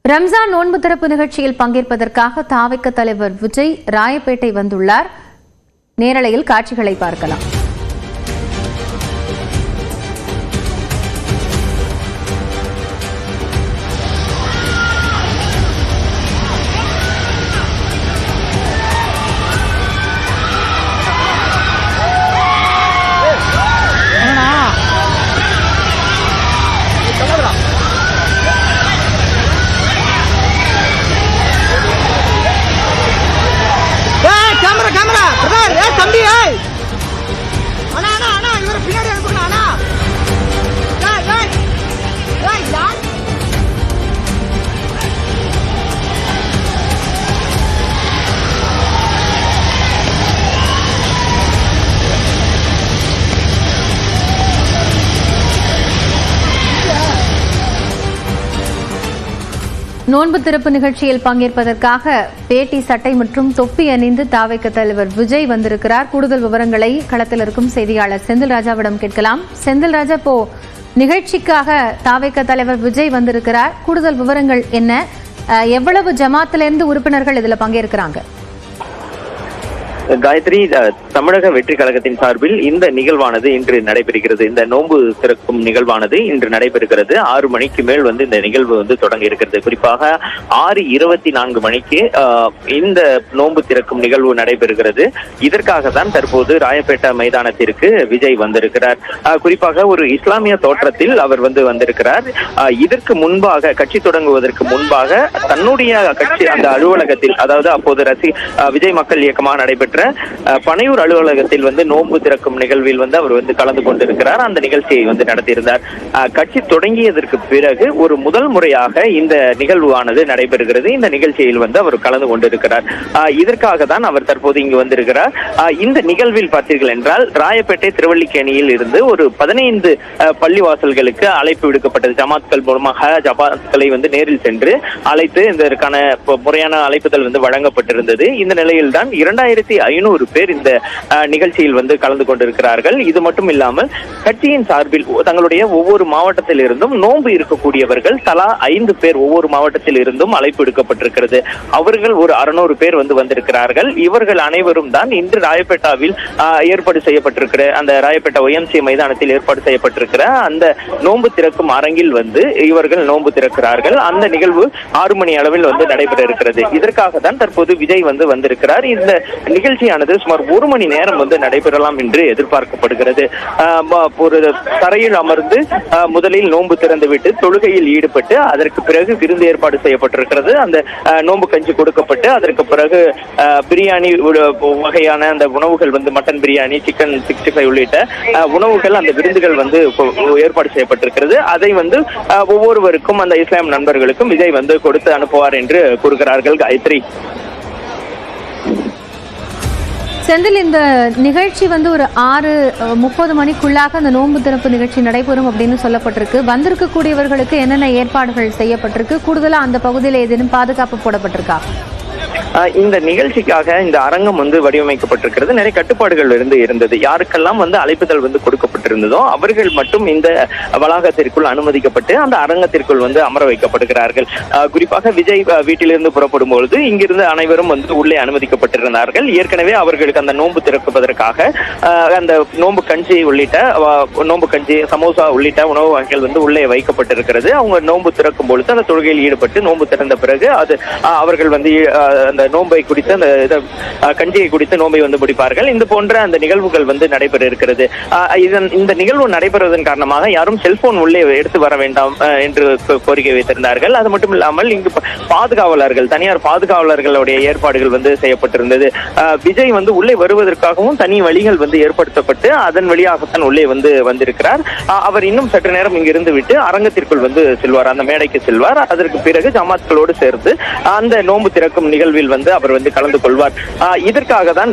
ரம்ஜான் நோன்பு திறப்பு நிகழ்ச்சியில் பங்கேற்பதற்காக தாவைக்க தலைவர் விஜய் ராயப்பேட்டை வந்துள்ளார். நேரலையில் காட்சிகளை பார்க்கலாம். நோன்பு திறப்பு நிகழ்ச்சியில் பங்கேற்பதற்காக வேட்டி சட்டை மற்றும் தொப்பி அணிந்து தாவைக்க தலைவர் விஜய் வந்திருக்கிறார். கூடுதல் விவரங்களை களத்தில் இருக்கும் செய்தியாளர் செந்தில் ராஜாவிடம் கேட்கலாம். செந்தில் ராஜா, இப்போ நிகழ்ச்சிக்காக தாவைக்க தலைவர் விஜய் வந்திருக்கிறார். கூடுதல் விவரங்கள் என்ன? எவ்வளவு ஜமாத்திலிருந்து உறுப்பினர்கள் இதுல பங்கேற்கிறாங்க? காயத்ரி, தமிழக வெற்றி கழகத்தின் சார்பில் இந்த நிகழ்வானது இன்று நடைபெறுகிறது. இந்த நோன்பு திறக்கும் நிகழ்வானது இன்று நடைபெறுகிறது. 6 மணிக்கு மேல் இந்த நிகழ்வு தொடங்க இருக்கிறது. குறிப்பாக 6:24 மணிக்கு இந்த நோன்பு திறக்கும் நிகழ்வு நடைபெறுகிறது. இதற்காக தான் தற்போது ராயப்பேட்டை மைதானத்திற்கு விஜய் வந்திருக்கிறார். குறிப்பாக ஒரு இஸ்லாமிய தோற்றத்தில் அவர் வந்திருக்கிறார். இதற்கு முன்பாக, கட்சி தொடங்குவதற்கு முன்பாக தன்னுடைய கட்சி அந்த அலுவலகத்தில், அதாவது அப்போது விஜய் மக்கள் இயக்கமாக நடைபெற்ற பனையூர் அலுவலகத்தில் நோன்பு திறக்கும் நிகழ்வில் அவர் கலந்து கொண்டிருக்கிறார். அந்த நிகழ்ச்சியை நடத்தியிருந்தார். கட்சி தொடங்கியதற்கு பிறகு ஒரு முதல் முறையாக இந்த நிகழ்வானது நடைபெறுகிறது. இந்த நிகழ்ச்சியில் அவர் கலந்து கொண்டிருக்கிறார். இதற்காக தான் அவர் தற்போது இங்கு வந்திருக்கிறார். இந்த நிகழ்வில் பார்த்தீர்கள் என்றால் ராயப்பேட்டை திருவல்லிக்கேணியில் இருந்து ஒரு 15 பள்ளிவாசல்களுக்கு அழைப்பு விடுக்கப்பட்டது. ஜமாத்கள் மூலமாக ஜமாத்களை நேரில் சென்று அழைத்து இதற்கான முறையான அழைப்புதல் வழங்கப்பட்டிருந்தது. இந்த நிலையில் தான் 2500 பேர் இந்த நிகழ்ச்சியில் கலந்து கொண்டிருக்கிறார்கள். இது மட்டும் இல்லாமல் கட்சியின் சார்பில் தங்களுடைய ஒவ்வொரு மாவட்டத்தில் இருந்தும் நோன்பு இருக்கக்கூடியவர்கள் தலா 5 பேர் ஒவ்வொரு மாவட்டத்தில் இருந்தும் அழைப்பு எடுக்கப்பட்டிருக்கிறது. அவர்கள் ஒரு 600 பேர் வந்திருக்கிறார்கள். இவர்கள் அனைவரும் தான் இன்று ராயப்பேட்டாவில் ஏற்பாடு செய்யப்பட்டிருக்கிற அந்த ராயப்பேட்டா OMC மைதானத்தில் ஏற்பாடு செய்யப்பட்டிருக்கிற அந்த நோன்பு திறக்கும் அரங்கில் இவர்கள் நோன்பு திறக்கிறார்கள். அந்த நிகழ்வு 6 மணி அளவில் நடைபெற இருக்கிறது. இதற்காக தான் தற்போது விஜய் வந்திருக்கிறார். இந்த நிகழ்ச்சியானது சுமார் 1 மணி நேரம் நடைபெறலாம் என்று எதிர்பார்க்கப்படுகிறது. ஒரு தரையில் அமர்ந்து முதலில் நோன்பு திறந்துவிட்டு தொழுகையில் ஈடுபட்டு அதற்கு பிறகு விருந்து ஏற்பாடு செய்யப்பட்டிருக்கிறது. அந்த நோன்பு கஞ்சி கொடுக்கப்பட்டு அதற்கு பிறகு பிரியாணி வகையான அந்த உணவுகள் மட்டன் பிரியாணி, சிக்கன் 65 உள்ளிட்ட உணவுகள், அந்த விருந்துகள் ஏற்பாடு செய்யப்பட்டிருக்கிறது. அதை ஒவ்வொருவருக்கும் அந்த இஸ்லாம் நண்பர்களுக்கும் விஜய் கொடுத்து அனுப்புவார் என்று கூறுகிறார்கள். காயத்ரி, செந்தில், இந்த நிகழ்ச்சி ஒரு 6:30 மணிக்குள்ளாக அந்த நோன்பு திறப்பு நிகழ்ச்சி நடைபெறும் அப்படின்னு சொல்லப்பட்டிருக்கு. வந்திருக்கக்கூடியவர்களுக்கு என்னென்ன ஏற்பாடுகள் செய்யப்பட்டிருக்கு? கூடுதலா அந்த பகுதியில் ஏதேனும் பாதுகாப்பு போடப்பட்டிருக்கா? இந்த நிகழ்ச்சிக்காக இந்த அரங்கம் வடிவமைக்கப்பட்டிருக்கிறது. நிறைய கட்டுப்பாடுகள் இருந்தது. யாருக்கெல்லாம் அழைப்புதல் கொடுக்கப்பட்டிருந்ததோ அவர்கள் மட்டும் இந்த வளாகத்திற்குள் அனுமதிக்கப்பட்டு அந்த அரங்கத்திற்குள் அமர வைக்கப்படுகிறார்கள். குறிப்பாக விஜய் வீட்டிலிருந்து புறப்படும் பொழுது இங்கிருந்து அனைவரும் உள்ளே அனுமதிக்கப்பட்டிருந்தார்கள். ஏற்கனவே அவர்களுக்கு அந்த நோன்பு திறப்பதற்காக அந்த நோன்பு கஞ்சி உள்ளிட்ட நோன்பு கஞ்சி, சமோசா உள்ளிட்ட உணவு வகைகள் உள்ளே வைக்கப்பட்டிருக்கிறது. அவங்க நோன்பு திறக்கும் பொழுது அந்த தொழுகையில் ஈடுபட்டு நோன்பு திறந்த பிறகு அது அவர்கள் அந்த நோன்பை குடித்து அந்த கஞ்சியை குடித்து நோன்பை முடிப்பார்கள். இந்த போன்ற அந்த நிகழ்வுகள் நடைபெற இருக்கிறது. இந்த நிகழ்வு நடைபெறுவதன் காரணமாக யாரும் செல்போன் உள்ளே எடுத்து வர வேண்டாம் என்று கோரிக்கை வைத்திருந்தார்கள். அது மட்டும் இல்லாமல் இங்கு பாதுகாவலர்கள், தனியார் பாதுகாவலர்களுடைய ஏற்பாடுகள் செய்யப்பட்டிருந்தது. விஜய் உள்ளே வருவதற்காகவும் தனி வழிகள் ஏற்படுத்தப்பட்டு அதன் வழியாகத்தான் உள்ளே வந்திருக்கிறார். அவர் இன்னும் சற்று நேரம் இங்கிருந்து விட்டு அரங்கத்திற்குள் செல்வார், அந்த மேடைக்கு செல்வார். அதற்கு பிறகு ஜமாத்களோடு சேர்த்து அந்த நோன்பு திறக்கும் நிகழ்வில் அவர் கலந்து கொள்வார். இதற்காக தான்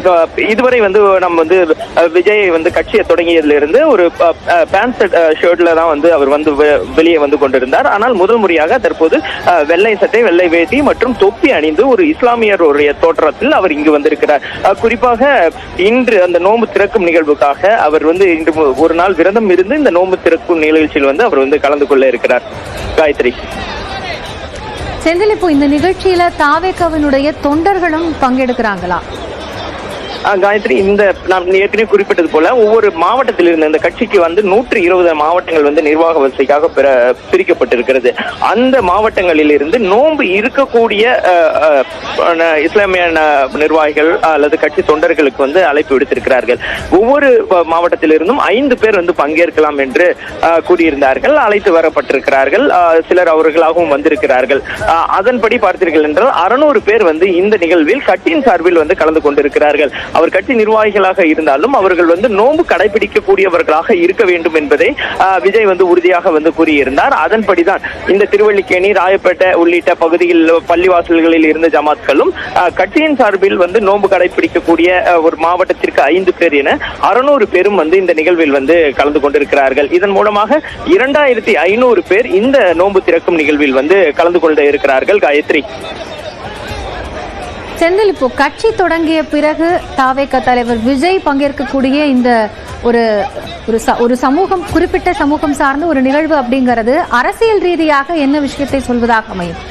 இதுவரை நம்ம விஜய் கட்சியை தொடங்கியதிலிருந்து ஒரு பேண்ட் ஷர்ட்ல தான் அவர் வெளியே கொண்டிருந்தார். ஆனால் முதல் முறையாக தற்போது வெள்ளை சட்டை, வெள்ளை வேட்டி மற்றும் தொப்பி அணிந்து ஒரு இஸ்லாமியருடைய தோற்றத்தில் அவர் இங்கு வந்திருக்கிறார். குறிப்பாக இன்று அந்த நோன்பு திறக்கும் நிகழ்வுக்காக அவர் இன்று ஒரு நாள் விரதம் இருந்து இந்த நோன்பு திறக்கும் நிகழ்ச்சியில் அவர் கலந்து கொள்ள இருக்கிறார். காயத்ரி. செந்தில், இப்போ இந்த நிகழ்ச்சியில தாவேகாவினுடைய தொண்டர்களும் பங்கெடுக்கிறாங்களா? காயத்ரி, இந்த நாம் ஏற்கனவே குறிப்பிட்டது போல ஒவ்வொரு மாவட்டத்தில் இருந்து இந்த கட்சிக்கு வந்து 120 மாவட்டங்கள் வந்து நிர்வாக வசதிக்காக பிரிக்கப்பட்டிருக்கிறது. அந்த மாவட்டங்களில் இருந்து நோன்பு இருக்கக்கூடிய இஸ்லாமிய நிர்வாகிகள் அல்லது கட்சி தொண்டர்களுக்கு வந்து அழைப்பு விடுத்திருக்கிறார்கள். ஒவ்வொரு மாவட்டத்திலிருந்தும் 5 பேர் வந்து பங்கேற்கலாம் என்று கூறியிருந்தார்கள். அழைத்து வரப்பட்டிருக்கிறார்கள். சிலர் அவர்களாகவும் வந்திருக்கிறார்கள். அதன்படி பார்த்தீர்கள் என்றால் 600 பேர் வந்து இந்த நிகழ்வில் கட்சியின் சார்பில் வந்து கலந்து கொண்டிருக்கிறார்கள். அவர் கட்சி நிர்வாகிகளாக இருந்தாலும் அவர்கள் வந்து நோன்பு கடைபிடிக்கக்கூடியவர்களாக இருக்க வேண்டும் என்பதை விஜய் வந்து உறுதியாக வந்து கூறியிருந்தார். அதன்படிதான் இந்த திருவல்லிக்கேணி, ராயப்பேட்டை உள்ளிட்ட பகுதியில் பள்ளிவாசல்களில் இருந்த ஜமாத்களும் கட்சியின் சார்பில் வந்து நோன்பு கடைபிடிக்கக்கூடிய ஒரு மாவட்டத்திற்கு 5 பேர் என 600 பேரும் வந்து இந்த நிகழ்வில் வந்து கலந்து கொண்டிருக்கிறார்கள். இதன் மூலமாக 2500 பேர் இந்த நோன்பு திறக்கும் நிகழ்வில் வந்து கலந்து கொள்ள இருக்கிறார்கள். காயத்ரி, செந்தில், இப்போ கட்சி தொடங்கிய பிறகு தாவேக தலைவர் விஜய் பங்கேற்கக்கூடிய இந்த ஒரு சமூகம், குறிப்பிட்ட சமூகம் சார்ந்த ஒரு நிகழ்வு அப்படிங்கிறது அரசியல் ரீதியாக என்ன விஷயத்தை சொல்வதாக அமையும்?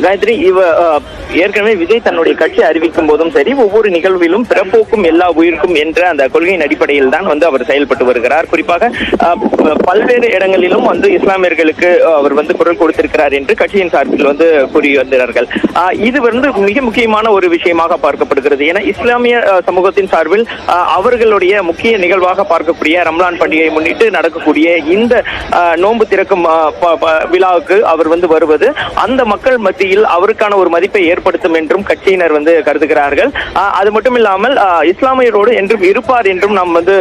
காயத்ரி, ஏற்கனவே விஜய் தன்னுடைய கட்சி அறிவிக்கும் போதும் சரி, ஒவ்வொரு நிகழ்விலும் பிறப்போக்கும் எல்லா உயிருக்கும் என்ற அந்த கொள்கையின் அடிப்படையில் தான் வந்து அவர் செயல்பட்டு வருகிறார். குறிப்பாக பல்வேறு இடங்களிலும் வந்து இஸ்லாமியர்களுக்கு அவர் வந்து குரல் கொடுத்திருக்கிறார் என்று கட்சியின் சார்பில் வந்து கூறி வந்தார்கள். இது வந்து மிக முக்கியமான ஒரு விஷயமாக பார்க்கப்படுகிறது. ஏன்னா இஸ்லாமிய சமூகத்தின் சார்பில் அவர்களுடைய முக்கிய நிகழ்வாக பார்க்கக்கூடிய ரம்லான் பண்டிகையை முன்னிட்டு நடக்கக்கூடிய இந்த நோன்பு திறக்கும் விழாவுக்கு அவர் வந்து வருவது அந்த மக்கள் மத்தியில் அவருக்கான ஒரு மதிப்பை ஏற்படுத்தும் என்றும் கட்சியினர் வந்து கருதுகிறார்கள். அது மட்டும் இல்லாமல் இஸ்லாமியரோடு என்றும் இருப்பார் என்றும் நாம் வந்து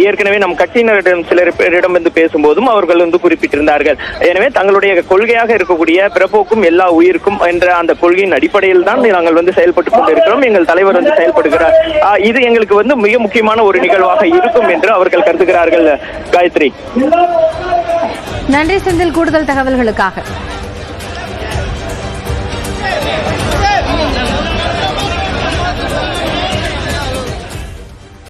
ஏற்கனவே நம் கட்சியினரிடம் சிலரிடம் வந்து பேசும்போதும் அவர்கள் வந்து குறிப்பிட்டிருந்தார்கள். எனவே தங்களுடைய கொள்கையாக இருக்கக்கூடிய பிறப்போக்கும் எல்லா உயிருக்கும் என்ற அந்த கொள்கையின் அடிப்படையில் தான் நாங்கள் வந்து செயல்பட்டுக் கொண்டிருக்கிறோம். எங்கள் தலைவர் வந்து செயல்படுகிறார். இது எங்களுக்கு வந்து மிக முக்கியமான ஒரு நிகழ்வாக இருக்கும் என்று அவர்கள் கருதுகிறார்கள். காயத்ரி, நன்றி செந்தில், கூடுதல் தகவல்களுக்காக.